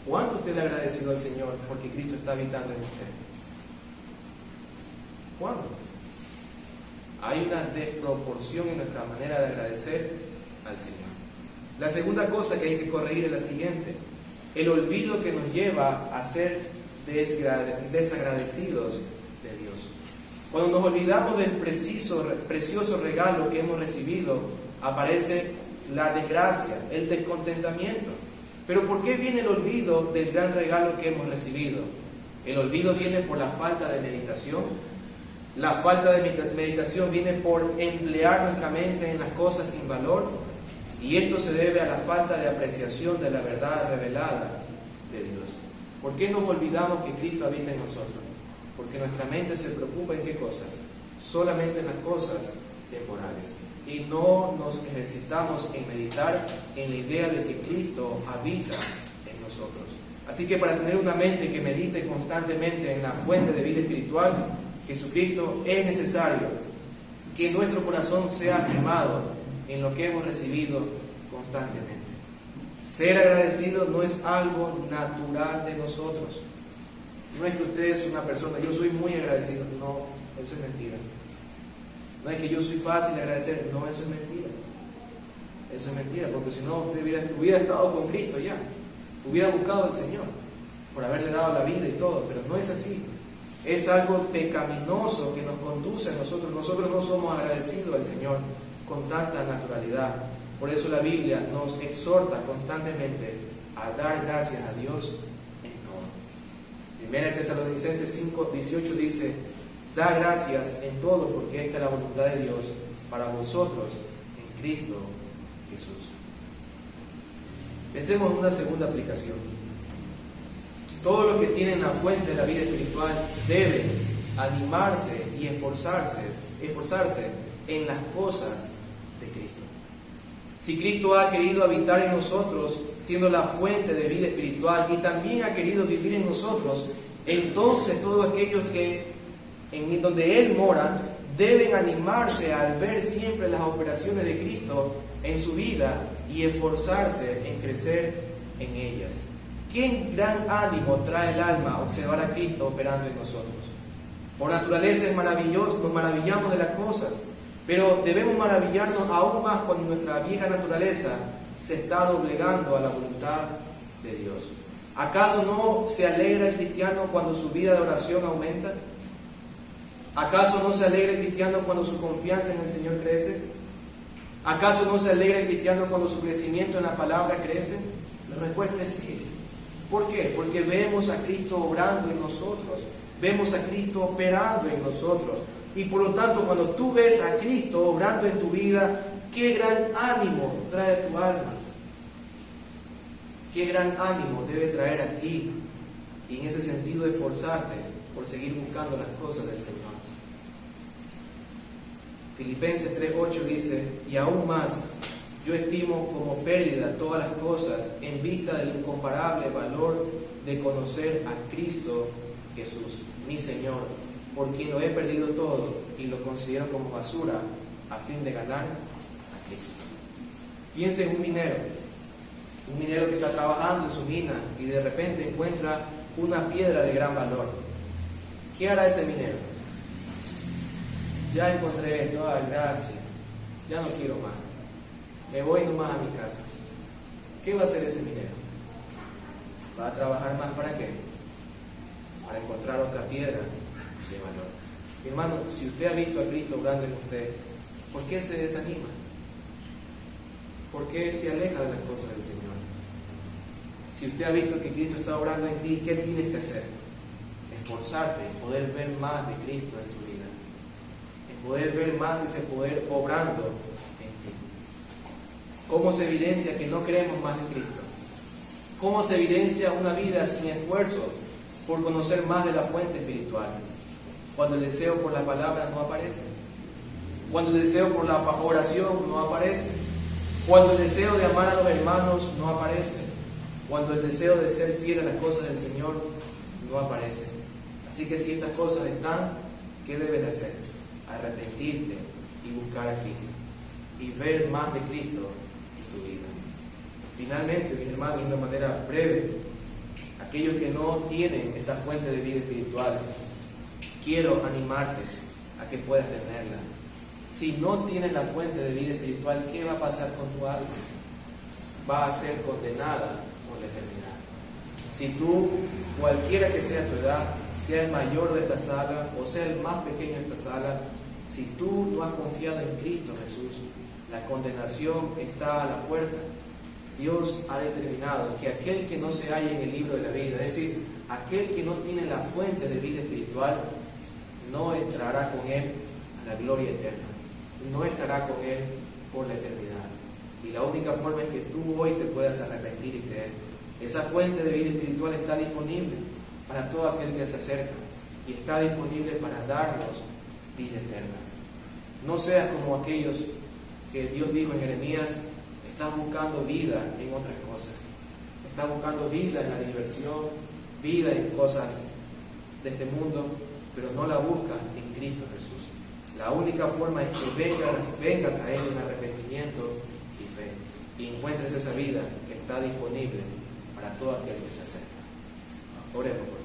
¿Cuándo usted le ha agradecido al Señor porque Cristo está habitando en usted? ¿Cuándo? Hay una desproporción en nuestra manera de agradecer al Señor. La segunda cosa que hay que corregir es la siguiente: el olvido que nos lleva a ser desagradecidos de Dios. Cuando nos olvidamos del precioso regalo que hemos recibido, aparece la desgracia, el descontentamiento. Pero ¿por qué viene el olvido del gran regalo que hemos recibido? El olvido viene por la falta de meditación. La falta de meditación viene por emplear nuestra mente en las cosas sin valor. Y esto se debe a la falta de apreciación de la verdad revelada de Dios. ¿Por qué nos olvidamos que Cristo habita en nosotros? Porque nuestra mente se preocupa en qué cosas, solamente en las cosas temporales. Y no nos ejercitamos en meditar en la idea de que Cristo habita en nosotros. Así que para tener una mente que medite constantemente en la fuente de vida espiritual, Jesucristo, es necesario que nuestro corazón sea afirmado en lo que hemos recibido constantemente. Ser agradecido no es algo natural de nosotros. No es que usted es una persona, yo soy muy agradecido. No, eso es mentira. No es que yo soy fácil de agradecer. No, eso es mentira. Eso es mentira, porque si no, usted hubiera estado con Cristo ya. Hubiera buscado al Señor por haberle dado la vida y todo, pero no es así. Es algo pecaminoso que nos conduce a nosotros. Nosotros no somos agradecidos al Señor con tanta naturalidad. Por eso la Biblia nos exhorta constantemente a dar gracias a Dios en todo. 1 Tesalonicenses 5:18 dice: da gracias en todo, porque esta es la voluntad de Dios para vosotros en Cristo Jesús. Pensemos en una segunda aplicación. Todos los que tienen la fuente de la vida espiritual deben animarse y esforzarse en las cosas de Cristo. Si Cristo ha querido habitar en nosotros, siendo la fuente de vida espiritual, y también ha querido vivir en nosotros, entonces todos aquellos que en donde Él mora deben animarse al ver siempre las operaciones de Cristo en su vida y esforzarse en crecer en ellas. ¿Qué gran ánimo trae el alma observar a Cristo operando en nosotros? Por naturaleza es maravilloso, nos maravillamos de las cosas, pero debemos maravillarnos aún más cuando nuestra vieja naturaleza se está doblegando a la voluntad de Dios. ¿Acaso no se alegra el cristiano cuando su vida de oración aumenta? ¿Acaso no se alegra el cristiano cuando su confianza en el Señor crece? ¿Acaso no se alegra el cristiano cuando su crecimiento en la palabra crece? La respuesta es sí. ¿Por qué? Porque vemos a Cristo obrando en nosotros, vemos a Cristo operando en nosotros. Y por lo tanto, cuando tú ves a Cristo obrando en tu vida, qué gran ánimo trae a tu alma. Qué gran ánimo debe traer a ti. Y en ese sentido, esforzarte por seguir buscando las cosas del Señor. Filipenses 3:8 dice: y aún más, yo estimo como pérdida todas las cosas en vista del incomparable valor de conocer a Cristo Jesús, mi Señor, por quien lo he perdido todo y lo considero como basura a fin de ganar a Cristo. Piensa en un minero que está trabajando en su mina y de repente encuentra una piedra de gran valor. ¿Qué hará ese minero? Ya encontré esto, gracias, ya no quiero más. Me voy nomás a mi casa. ¿Qué va a hacer ese minero? ¿Va a trabajar más para qué? Para encontrar otra piedra de valor. Mi hermano, si usted ha visto a Cristo obrando en usted, ¿por qué se desanima? ¿Por qué se aleja de las cosas del Señor? Si usted ha visto que Cristo está obrando en ti, ¿qué tienes que hacer? Esforzarte en poder ver más de Cristo en tu vida, en poder ver más ese poder obrando en ti. ¿Cómo se evidencia que no creemos más de Cristo? ¿Cómo se evidencia una vida sin esfuerzo por conocer más de la fuente espiritual? Cuando el deseo por la palabra no aparece, cuando el deseo por la oración no aparece, cuando el deseo de amar a los hermanos no aparece, cuando el deseo de ser fiel a las cosas del Señor no aparece. Así que si estas cosas están, ¿qué debes de hacer? Arrepentirte y buscar a Cristo y ver más de Cristo en tu vida. Finalmente, mis hermanos, de una manera breve, aquellos que no tienen esta fuente de vida espiritual, quiero animarte a que puedas tenerla. Si no tienes la fuente de vida espiritual, ¿qué va a pasar con tu alma? Va a ser condenada por la eternidad. Si tú, cualquiera que sea tu edad, sea el mayor de esta sala o sea el más pequeño de esta sala, si tú no has confiado en Cristo Jesús, la condenación está a la puerta. Dios ha determinado que aquel que no se halla en el libro de la vida, es decir, aquel que no tiene la fuente de vida espiritual, no entrará con Él a la gloria eterna, no estará con Él por la eternidad. Y la única forma es que tú hoy te puedas arrepentir y creer. Esa fuente de vida espiritual está disponible para todo aquel que se acerca y está disponible para darnos vida eterna. No seas como aquellos que Dios dijo en Jeremías: estás buscando vida en otras cosas, estás buscando vida en la diversión, vida en cosas de este mundo, pero no la buscas en Cristo Jesús. La única forma es que vengas a Él en arrepentimiento y fe y encuentres esa vida que está disponible para todo aquel que se acerca. Oremos.